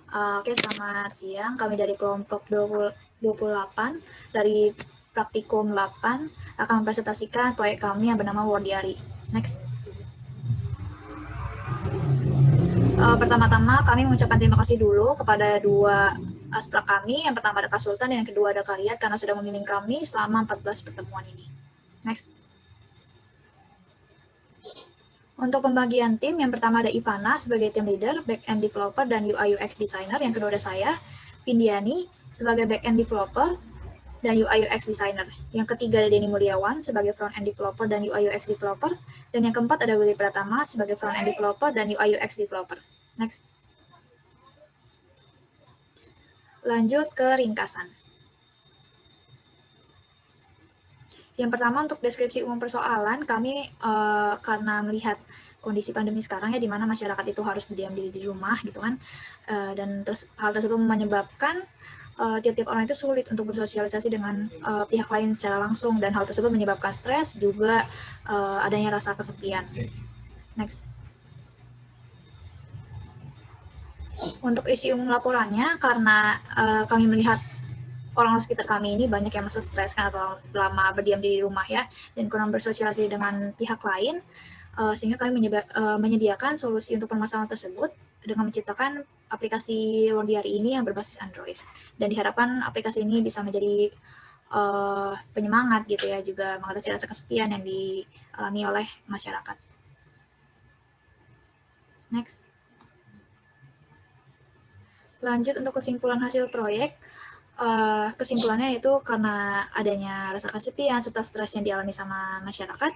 Oke, selamat siang. Kami dari kelompok 28 dari praktikum 8 akan mempresentasikan proyek kami yang bernama Wordiari. Next. Pertama-tama kami mengucapkan terima kasih dulu kepada dua asprak kami. Yang pertama ada Kak Sultan dan yang kedua ada Kak Riyad karena sudah membimbing kami selama 14 pertemuan ini. Next. Untuk pembagian tim, yang pertama ada Ivana sebagai tim leader, back-end developer, dan UI UX designer. Yang kedua ada saya, Vindiani, sebagai back-end developer dan UI UX designer. Yang ketiga ada Denny Mulyawan sebagai front-end developer dan UI UX developer. Dan yang keempat ada Willy Pratama sebagai front-end developer dan UI UX developer. Next. Lanjut ke ringkasan. Yang pertama untuk deskripsi umum persoalan, kami karena melihat kondisi pandemi sekarang ya, di mana masyarakat itu harus berdiam diri di rumah gitu kan, dan hal tersebut menyebabkan tiap-tiap orang itu sulit untuk bersosialisasi dengan pihak lain secara langsung, dan hal tersebut menyebabkan stres juga adanya rasa kesepian. Next. Untuk isi umum laporannya, karena kami melihat orang sekitar kami ini banyak yang merasa stres karena lama berdiam di rumah ya, dan kurang bersosialisasi dengan pihak lain, sehingga kami menyediakan solusi untuk permasalahan tersebut dengan menciptakan aplikasi Wordiari ini yang berbasis Android. Dan diharapkan aplikasi ini bisa menjadi penyemangat gitu ya, juga mengatasi rasa kesepian yang dialami oleh masyarakat. Next. Lanjut untuk kesimpulan hasil proyek. Kesimpulannya itu karena adanya rasa kesepian serta stres yang dialami sama masyarakat,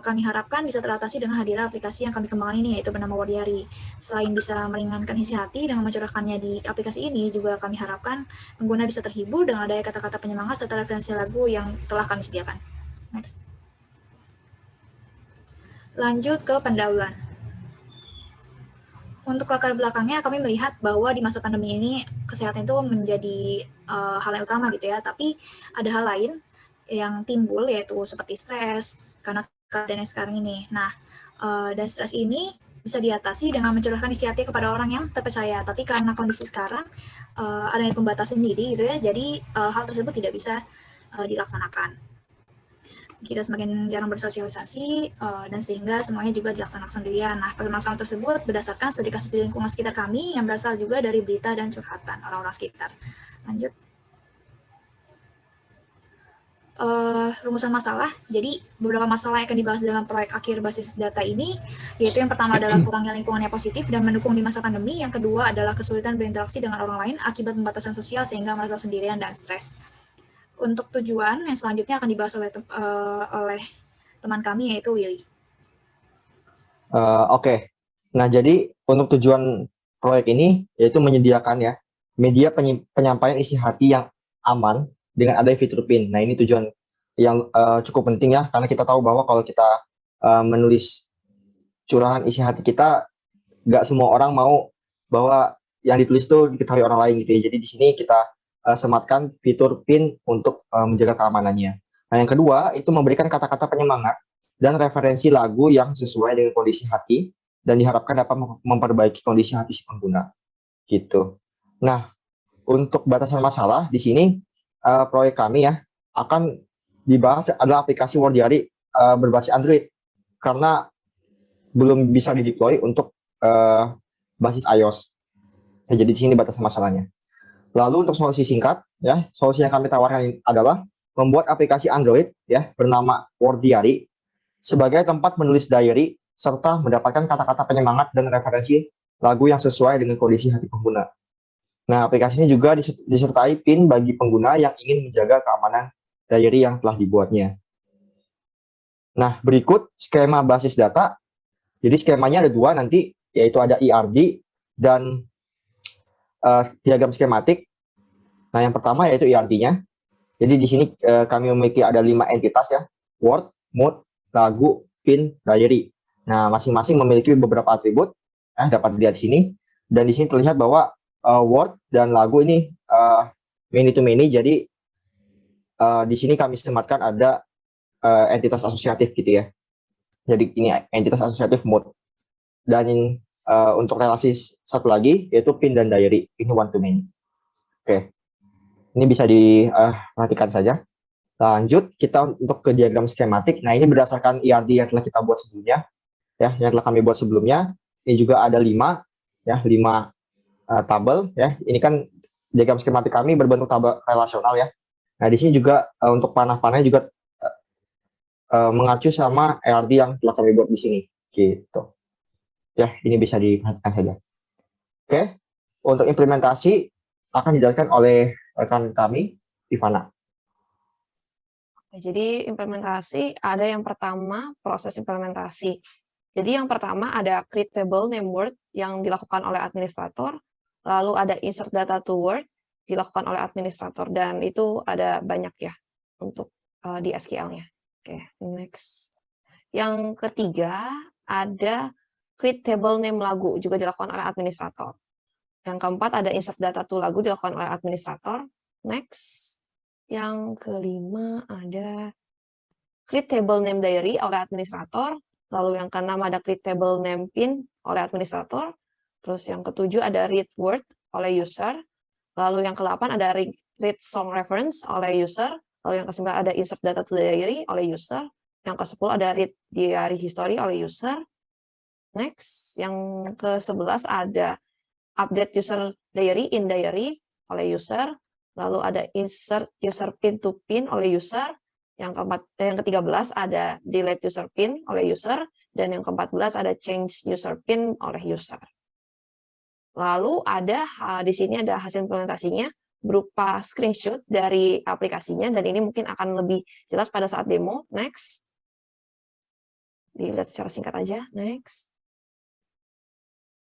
kami harapkan bisa teratasi dengan hadirnya aplikasi yang kami kembangkan ini, yaitu bernama Wordiari. Selain bisa meringankan isi hati dengan mencurahkannya di aplikasi ini, juga kami harapkan pengguna bisa terhibur dengan adanya kata-kata penyemangat serta referensi lagu yang telah kami sediakan. Next. Lanjut ke pendahuluan. Untuk latar belakangnya, kami melihat bahwa di masa pandemi ini kesehatan itu menjadi hal yang utama gitu ya, tapi ada hal lain yang timbul, yaitu seperti stres karena keadaan yang sekarang ini. Nah, dan stres ini bisa diatasi dengan mencurahkan isi hati kepada orang yang terpercaya, tapi karena kondisi sekarang adanya pembatasan diri gitu ya, jadi hal tersebut tidak bisa dilaksanakan. Kita semakin jarang bersosialisasi, dan sehingga semuanya juga dilaksanakan sendirian. Nah, permasalahan tersebut berdasarkan studi kasus di lingkungan sekitar kami yang berasal juga dari berita dan curhatan orang-orang sekitar. Lanjut. Rumusan masalah. Jadi, beberapa masalah yang akan dibahas dalam proyek akhir basis data ini, yaitu yang pertama adalah kurangnya lingkungan yang positif dan mendukung di masa pandemi. Yang kedua adalah kesulitan berinteraksi dengan orang lain akibat pembatasan sosial sehingga merasa sendirian dan stres. Untuk tujuan yang selanjutnya akan dibahas oleh teman kami, yaitu Willy. Oke. Nah, jadi untuk tujuan proyek ini yaitu menyediakan ya media penyampaian isi hati yang aman dengan adanya fitur PIN. Nah, ini tujuan yang cukup penting ya, karena kita tahu bahwa kalau kita menulis curahan isi hati kita, nggak semua orang mau bahwa yang ditulis itu diketahui orang lain gitu ya. Jadi di sini kita sematkan fitur PIN untuk menjaga keamanannya. Nah, yang kedua itu memberikan kata-kata penyemangat dan referensi lagu yang sesuai dengan kondisi hati dan diharapkan dapat memperbaiki kondisi hati si pengguna. Gitu. Nah, untuk batasan masalah di sini proyek kami ya akan dibahas adalah aplikasi Wordiari berbasis Android karena belum bisa dideploy untuk basis iOS. Jadi di sini batasan masalahnya. Lalu untuk solusi singkat ya, solusi yang kami tawarkan adalah membuat aplikasi Android ya bernama Wordiari sebagai tempat menulis diary serta mendapatkan kata-kata penyemangat dan referensi lagu yang sesuai dengan kondisi hati pengguna. Nah, aplikasi ini juga disertai PIN bagi pengguna yang ingin menjaga keamanan diary yang telah dibuatnya. Nah, berikut skema basis data. Jadi skemanya ada dua nanti, yaitu ada ERD dan diagram skematik. Nah, yang pertama yaitu ERD-nya. Jadi di sini kami memiliki ada 5 entitas ya, word, mood, lagu, pin, diary. Nah, masing-masing memiliki beberapa atribut, dapat dilihat di sini. Dan di sini terlihat bahwa word dan lagu ini many to many, jadi di sini kami sematkan ada entitas asosiatif gitu ya. Jadi ini entitas asosiatif mood. Dan untuk relasi satu lagi yaitu pin dan diary, ini one to many. Oke, ini bisa diperhatikan saja. Lanjut kita untuk ke diagram skematik. Nah, ini berdasarkan ERD yang telah kita buat sebelumnya, ya, yang telah kami buat sebelumnya. Ini juga ada 5 tabel, ya. Ini kan diagram skematik kami berbentuk tabel relasional, ya. Nah, di sini juga untuk panah-panahnya juga mengacu sama ERD yang telah kami buat di sini, gitu. Ya, ini bisa diperhatikan saja. Oke, untuk implementasi akan dijelaskan oleh rekan kami, Ivana. Jadi implementasi ada yang pertama proses implementasi. Jadi yang pertama ada create table name word yang dilakukan oleh administrator, lalu ada insert data to word dilakukan oleh administrator, dan itu ada banyak ya untuk di SQL-nya. Oke, next. Yang ketiga ada create table name lagu juga dilakukan oleh administrator. Yang keempat ada insert data to lagu dilakukan oleh administrator. Next. Yang kelima ada create table name diary oleh administrator. Lalu yang keenam ada create table name pin oleh administrator. Terus yang ketujuh ada read word oleh user. Lalu yang ke-8 ada read song reference oleh user. Lalu yang ke-9 ada insert data to diary oleh user. Yang ke-10 ada read diary history oleh user. Next, yang ke-11 ada update user diary in diary oleh user. Lalu ada insert user pin to pin oleh user. Yang ke-13 ada delete user pin oleh user. Dan yang ke-14 ada change user pin oleh user. Lalu ada di sini ada hasil implementasinya berupa screenshot dari aplikasinya, dan ini mungkin akan lebih jelas pada saat demo. Next. Dilihat secara singkat aja. Next.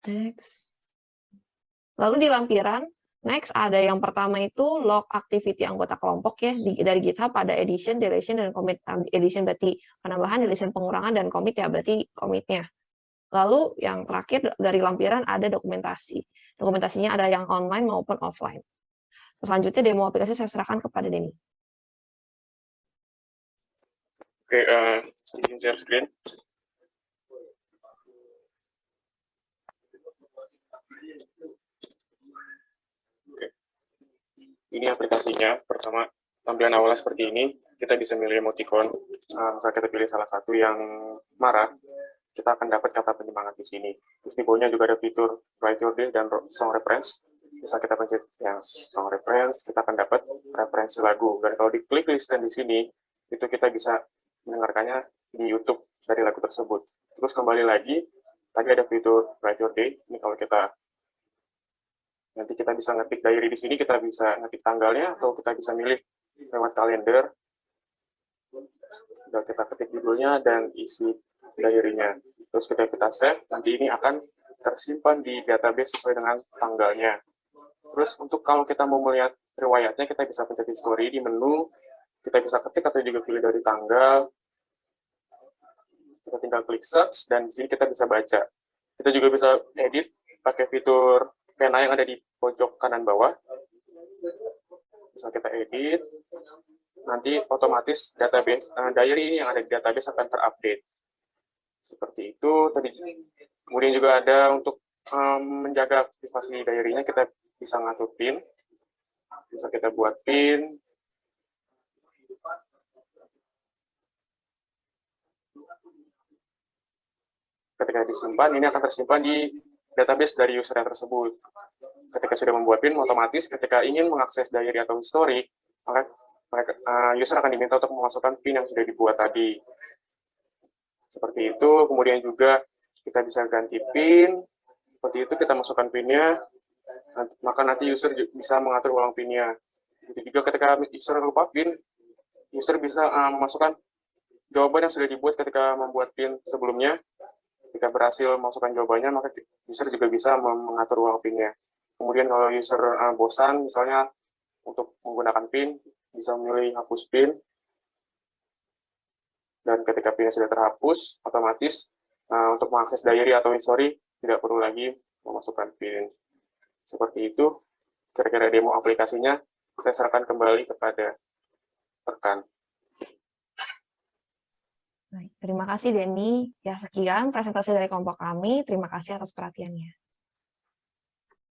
Next. Lalu di lampiran, next ada yang pertama itu log activity anggota kelompok ya dari GitHub, ada edition, deletion, dan commit. Edition berarti penambahan, deletion pengurangan, dan commit ya berarti commitnya. Lalu yang terakhir dari lampiran ada dokumentasi. Dokumentasinya ada yang online maupun offline. Selanjutnya demo aplikasi saya serahkan kepada Denny. Oke, izin share screen. Oke. Ini aplikasinya. Pertama, tampilan awalnya seperti ini. Kita bisa milih emoticon. Misalnya kita pilih salah satu yang marah, kita akan dapat kata penyemangat di sini. Terus di bawahnya juga ada fitur write your day dan song reference. Bisa kita pencet yang song reference, kita akan dapat referensi lagu. Dan kalau diklik listen di sini, itu kita bisa mendengarkannya di YouTube dari lagu tersebut. Terus kembali lagi, tadi ada fitur write your day. Ini kalau kita nanti kita bisa ngetik diary di sini, kita bisa ngetik tanggalnya, atau kita bisa milih lewat kalender. Dan kita ketik judulnya dan isi diary-nya. Terus kita save, nanti ini akan tersimpan di database sesuai dengan tanggalnya. Terus untuk kalau kita mau melihat riwayatnya, kita bisa pencet history di menu, kita bisa ketik atau juga pilih dari tanggal. Kita tinggal klik search, dan di sini kita bisa baca. Kita juga bisa edit pakai fitur pena yang ada di pojok kanan bawah. Bisa kita edit, nanti otomatis database diary ini yang ada di database akan terupdate. Seperti itu tadi. Kemudian juga ada untuk menjaga privasi diary-nya, kita bisa ngatur pin. Bisa kita buat pin. Ketika disimpan, ini akan tersimpan di database dari user yang tersebut. Ketika sudah membuat pin, otomatis ketika ingin mengakses diary atau history, maka user akan diminta untuk memasukkan pin yang sudah dibuat tadi. Seperti itu. Kemudian juga kita bisa ganti pin. Seperti itu, kita masukkan pinnya, maka nanti user bisa mengatur ulang pinnya. Begitu juga ketika user lupa pin, user bisa memasukkan jawaban yang sudah dibuat ketika membuat pin sebelumnya. Ketika berhasil memasukkan jawabannya, maka user juga bisa mengatur ulang pinnya. Kemudian kalau user bosan, misalnya untuk menggunakan pin, bisa memilih hapus pin. Dan ketika pinnya sudah terhapus, otomatis untuk mengakses diary atau history, tidak perlu lagi memasukkan pin. Seperti itu, kira-kira demo aplikasinya. Saya serahkan kembali kepada rekan. Baik, terima kasih Denny. Ya, sekian presentasi dari kelompok kami. Terima kasih atas perhatiannya.